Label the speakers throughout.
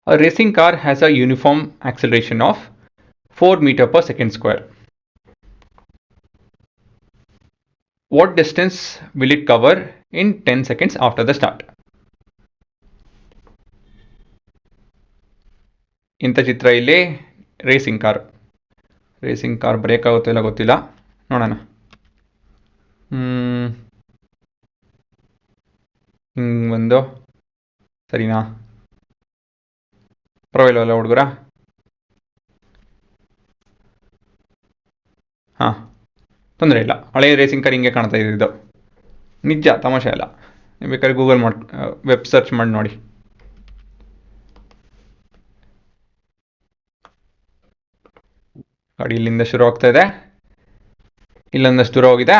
Speaker 1: A racing car has a uniform acceleration of 4 meter per second square. What distance will it cover in 10 seconds after the start? ಇಂಥ ಚಿತ್ರ ಇಲ್ಲಿ racing car break ಆಗುತ್ತೋ ಇಲ್ಲ ಗೊತ್ತಿಲ್ಲ, ನೋಡೋಣ. ಹಿಂಗೆ ಬಂದು ಸರಿನಾ? ಪರವಾಗಿಲ್ಲವಲ್ಲ ಹುಡುಗರ? ಹಾಂ, ತೊಂದರೆ ಇಲ್ಲ. ಹಳೆಯ ರೇಸಿಂಗ್ ಕಾರ್ ಹಿಂಗೆ ಕಾಣ್ತಾ ಇದ್ದಿದ್ದು, ನಿಜ, ತಮಾಷೆ ಅಲ್ಲ. ನೀವು ಬೇಕಾದ್ರೆ ಗೂಗಲ್ ಮಾಡಿ, ವೆಬ್ ಸರ್ಚ್ ಮಾಡಿ ನೋಡಿ. ಗಾಡಿ ಇಲ್ಲಿಂದ ಶುರು ಆಗ್ತಾ ಇದೆ, ಇಲ್ಲೊಂದಷ್ಟು ದೂರ ಹೋಗಿದೆ.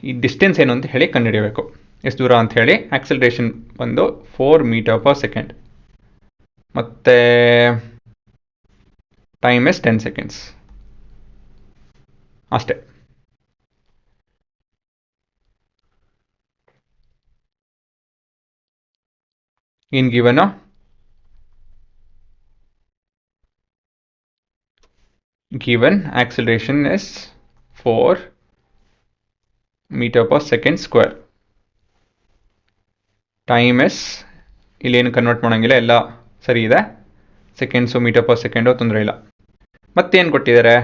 Speaker 1: ಈ ಡಿಸ್ಟೆನ್ಸ್ ಏನು ಅಂತ ಹೇಳಿ ಕಂಡುಹಿಡಿಯಬೇಕು. ಎಷ್ಟು ದೂರ ಅಂತ ಹೇಳಿ. ಆಕ್ಸಲರೇಷನ್ ಬಂದು 4 ಮೀಟರ್ ಪರ್ ಸೆಕೆಂಡ್, ಮತ್ತು ಟೈಮ್ ಎಸ್ 10 ಸೆಕೆಂಡ್ಸ್ ಅಷ್ಟೇ. ಏನು given? given acceleration is 4 meter per second square. Time is ಇಲ್ಲೇನು ಕನ್ವರ್ಟ್ ಮಾಡೋಂಗಿಲ್ಲ, ಎಲ್ಲ ಸರಿ ಇದೆ. ಸೆಕೆಂಡ್ಸು ಮೀಟರ್ ಪರ್ ಸೆಕೆಂಡು, ತೊಂದರೆ ಇಲ್ಲ. ಮತ್ತೇನು ಕೊಟ್ಟಿದ್ದಾರೆ?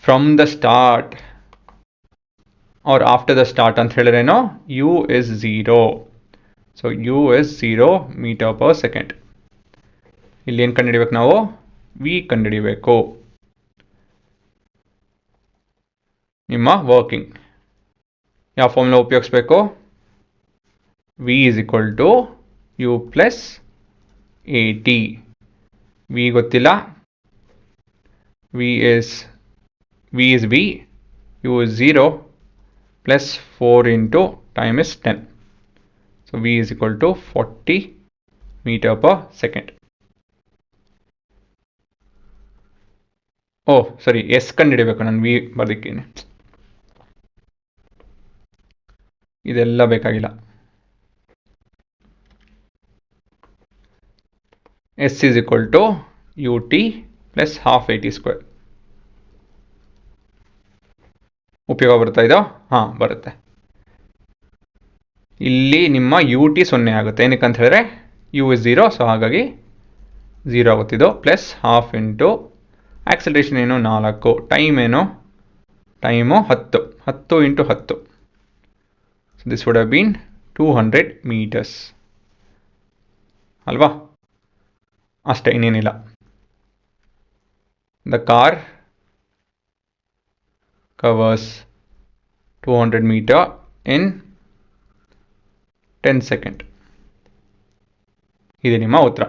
Speaker 1: From the start or after the start ಅಂತ ಹೇಳಿದ್ರೇನು? U is 0. So u is 0 metre per second. ಇಲ್ಲೇನು ಕಂಡುಹಿಡಿಬೇಕು ನಾವು? ವಿ ಕಂಡುಹಿಡಿಬೇಕು. ನಿಮ್ಮ ವರ್ಕಿಂಗ್ ಯಾವ ಫಾರ್ಮುಲಾ ಉಪಯೋಗಿಸ್ಬೇಕು? V is equal to u plus a t. V ಗೊತ್ತಿಲ್ಲ, v is v, u is 0 plus 4 into time is 10. So v is equal to 40 metre per second. ಓ ಸರಿ, ಎಸ್ ಕಂಡುಹಿಡಬೇಕು. ನಾನು ವಿ ಬರ್ದಿಕ್ಕೇನೆ, ಇದೆಲ್ಲ ಬೇಕಾಗಿಲ್ಲ. S is equal to U T plus half A T square. ಉಪಯೋಗ ಬರ್ತಾ ಇದೋ? ಹಾಂ, ಬರುತ್ತೆ. ಇಲ್ಲಿ ನಿಮ್ಮ ಯು ಟಿ 0 ಆಗುತ್ತೆ. ಏನಕ್ಕೆ ಅಂತ ಹೇಳಿದ್ರೆ ಯು ಇಸ್ 0, ಸೊ ಹಾಗಾಗಿ 0 ಆಗುತ್ತಿದ್ದು. ಪ್ಲಸ್ ಹಾಫ್ ಇಂಟು ಆಕ್ಸಲರೇಷನ್ ಏನು? 4. ಟೈಮ್ ಏನು? Time 10 into 10. So this would have been 200 meters ಅಲ್ವಾ? ಅಷ್ಟೇ, ಇನ್ನೇನಿಲ್ಲ. The car covers 200 meter in 10 seconds. ಇದು ನಿಮ್ಮ ಉತ್ತರ.